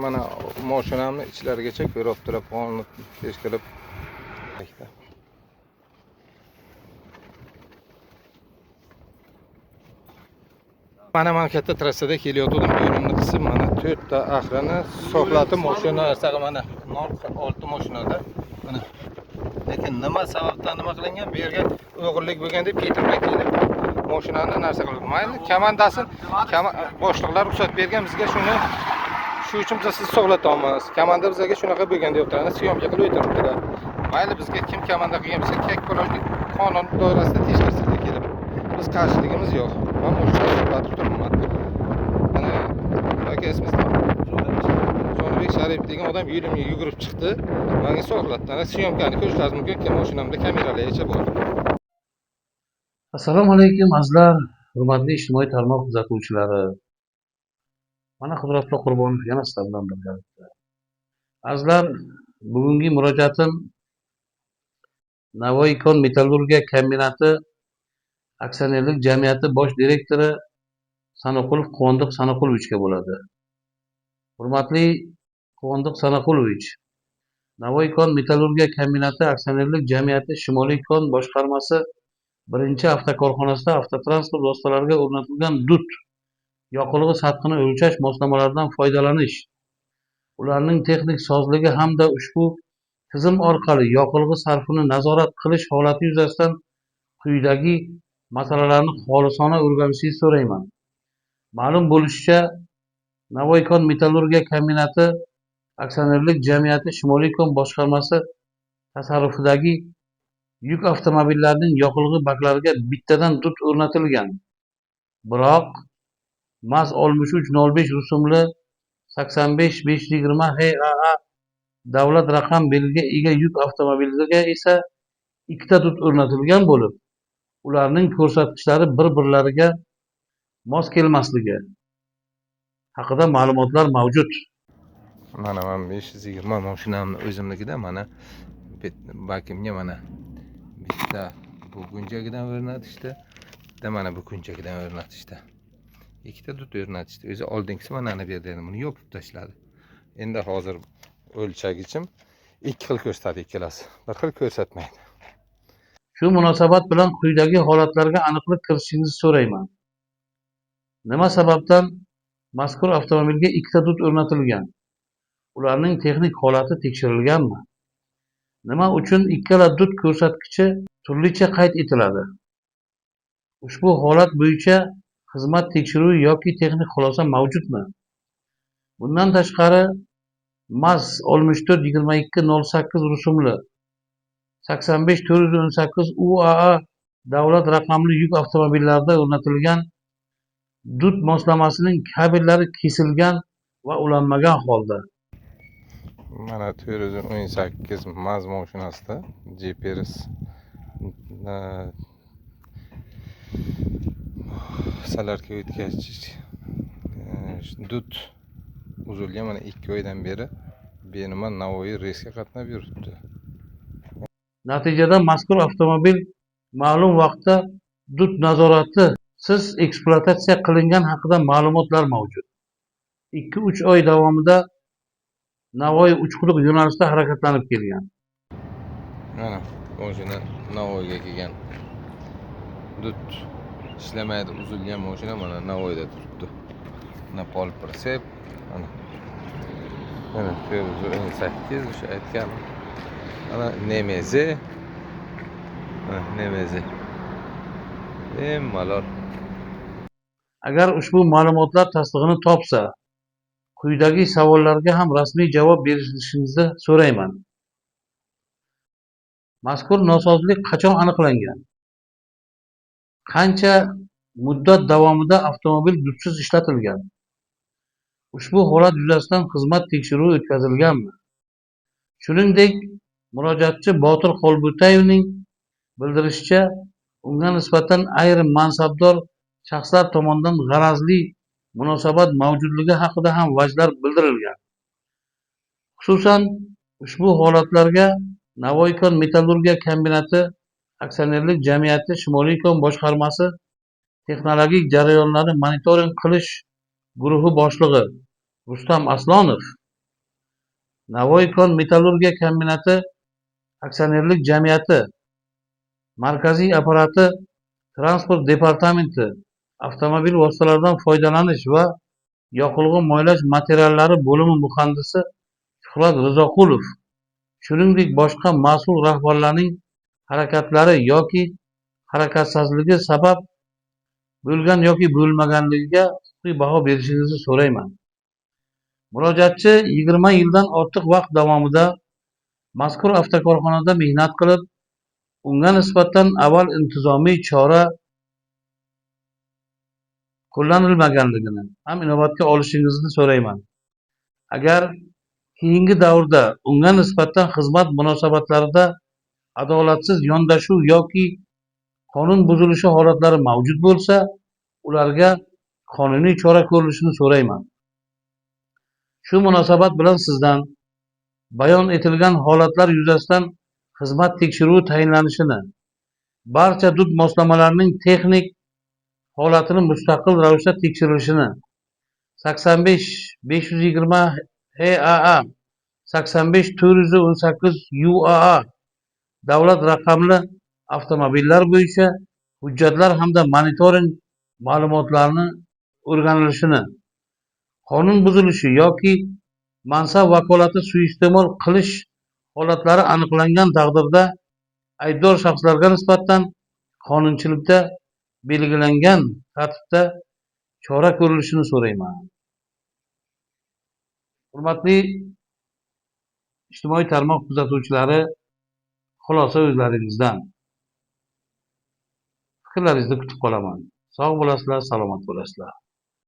Mana mashinamni ichlarigacha ko'rib turib, qonni teshkilib. Mana katta trassada kelayotgandim, yo'limni qisib, mana 4 ta axrini so'qlatib mashina arsaga mana 06 mashinada. Mana lekin nima sababdan nima qilingan? Bu yerga o'g'irlik bo'lgan deb ketirmay kelib, mashinani narsa qilib. Mayli, komandasin, boshliqlar ruxsat bergan bizga shuni. Shu uchun biz sizni so'qlatamiz. Komanda bizga shunaqa bo'lgan deb turadi, syomka qilib o'tiribdilar. Mayli, bizga kim komanda qilgan bo'lsa, kek bo'lajak qonun doirasida tekshirishga kelib. Biz qarshiligimiz yo'q. Men mashinani so'qlatib turibman. Mana aka ismingiz nima? Jonibek Sharif degan odam yo'limga yugurib chiqdi. Menga so'qlatdi. Ana syomkani ko'rishingiz mumkin, mashinamda kameralargacha bor. Assalomu alaykum azizlar, hurmatli ijtimoiy tarmoq kuzatuvchilari. Mana Qudratli Qurbonov yana sizlar bilan birgalikda. Azizlar, bugungi murojaatim Navoiy kon metallurgiya kombinati aksionerlik jamiyati bosh direktori Sanoqulov Quvondiq Sanoqulovichga bo'ladi. Hurmatli Quvondiq Sanoqulovich, Navoiy kon metallurgiya kombinati aksionerlik jamiyati Shimoliy kon boshqarmasi birinchi avtokorxonasida avtotransport vositalariga o'rnatilgan dud yoqilg'i sathini o'lchash moslamalaridan foydalanish, ularning texnik sozligi hamda ushbu tizim orqali yoqilg'i sarfini nazorat qilish holati yuzasidan quyidagi masalalarni xolisona o'rganishingizni so'rayman. Ma'lum bo'lishicha, Navoiy kon metallurgiya kombinati aksionerlik jamiyati Shimoliy kon boshqarmasi tasarrufidagi yuk avtomobillarining yoqilg'i baklariga bittadan dud o'rnatilgan. Biroq MAZ 6305 rusumli 85520 HAA davlat raqam belgiga ega yuk avtomobiliga esa ikkita dud o'rnatilgan bo'lib, ularning ko'rsatkichlari bir-birlariga mos kelmasligi haqida ma'lumotlar mavjud. Mana men 520 mashinamni o'zimnikida mana bakimga mana bitta bu gunjagidan o'rnatishdi, bitta mana bu gunjagidan o'rnatishdi. Ikkita dud o'rnatishdi. O'zi oldingisi mana bu yerda buni yopib tashladi. Endi hozir o'lchagichim ikki xil ko'rsatadi, ikkalasi bir xil ko'rsatmaydi. Shu munosabat bilan quyidagi holatlarga aniqlik kiritishingizni so'rayman. Nima sababdan mazkur avtomobilga ikkita dud o'rnatilgan? Ularning texnik holati tekshirilganmi? Nima uchun ikkala dud ko'rsatkichi turlicha qayd etiladi? Ushbu holat bo'yicha xizmat tekshiruvi yoki texnik xulosa mavjudmi? Bundan tashqari, MAZ 642208 rusumli 85418 UAA davlat raqamli yuk avtomobillarida o'rnatilgan dud moslamasining kabellari kesilgan va ulanmagan holda. Mana 418 MAZ mashinasida GPS salarga o'tkazish dud uzilgan. Mana 2 oydan beri benima Navoiy reysga qatnab yuribdi. Natijada mazkur avtomobil ma'lum vaqtda dud nazorati siz ekspluatatsiya qilingan haqida ma'lumotlar mavjud. 2-3 oy davomida Navoiy uchquduq yo'nalishida harakatlanib kelgan. Mana mashina Navoiyga kelgan. Dud ishlamaydi, uzilgan mashina mana Navoiyda turibdi. Mana pol pritsep, mana 418 o'sha aytgan. Mana Nemezi. Mana Nemezi. Malol. Agar ushbu ma'lumotlar tasdig'ini topsa, quyidagi savollarga ham rasmiy javob berishingizni so'rayman. Mazkur nosozlik qachon aniqlangan? Qancha muddat davomida avtomobil dudsiz ishlatilgan? Ushbu holat yuzasidan xizmat tekshiruvi o'tkazilganmi? Shuningdek, murojaatchi Botir Xolbutayevning bildirishicha, unga nisbatan ayrim mansabdor shaxslar tomonidan g'arazli munosabat mavjudligi haqida ham vajlar bildirilgan. Xususan, ushbu holatlarga Navoiy kon metallurgiya kombinati aksionerlik jamiyati Shimoliy kon boshqarmasi texnologik jarayonlarni monitoring qilish guruhi boshlig'i Rustam Aslonov Navoiy Metallurgiya kombinati aksionerlik jamiyati markaziy apparati transport departamenti avtomobil vositalaridan foydalanish va yoqilg'i moylash materiallari bo'limi muhandisi Shuhrat Rizoqulov, shuningdek boshqa mas'ul rahbarlarning harakatlari yoki harakatsizligi sabab bo'lgan yoki bo'lmaganligiga huquqiy baho berishingizni so'rayman. Murojaatchi 20 yildan ortiq vaqt davomida mazkur avtokorxonada mehnat qilib, unga nisbatan avval intizomiy chora qo'llanilmaganligini ham inobatga olishingizni so'rayman. Agar keyingi davrda unga nisbatan xizmat munosabatlarida adolatsiz yondashuv yoki qonun buzilishi holatlari mavjud bo'lsa, ularga qonuniy chora ko'rilishini so'rayman. Shu munosabat bilan sizdan bayon etilgan holatlar yuzasidan xizmat tekshiruvi tayinlanishini, barcha dud moslamalarning texnik holatini mustaqil ravishda tekshirilishini, 85-520 HAA 85-418 UAA davlat raqamli avtomobillar bo'yicha hujjatlar hamda monitoring ma'lumotlarini o'rganilishini, qonun buzilishi yoki mansab vakolati suiiste'mol qilish holatlari aniqlangan taqdirda aybdor shaxslarga nisbatan qonunchilikda belgilangan tartibda chora ko'rilishini so'rayman. Hurmatli ijtimoiy tarmoq kuzatuvchilari, xulosa o'zlaringizdan. Fikrlaringizni kutib qolaman. Sog' bo'lasizlar, salomat bo'lasizlar.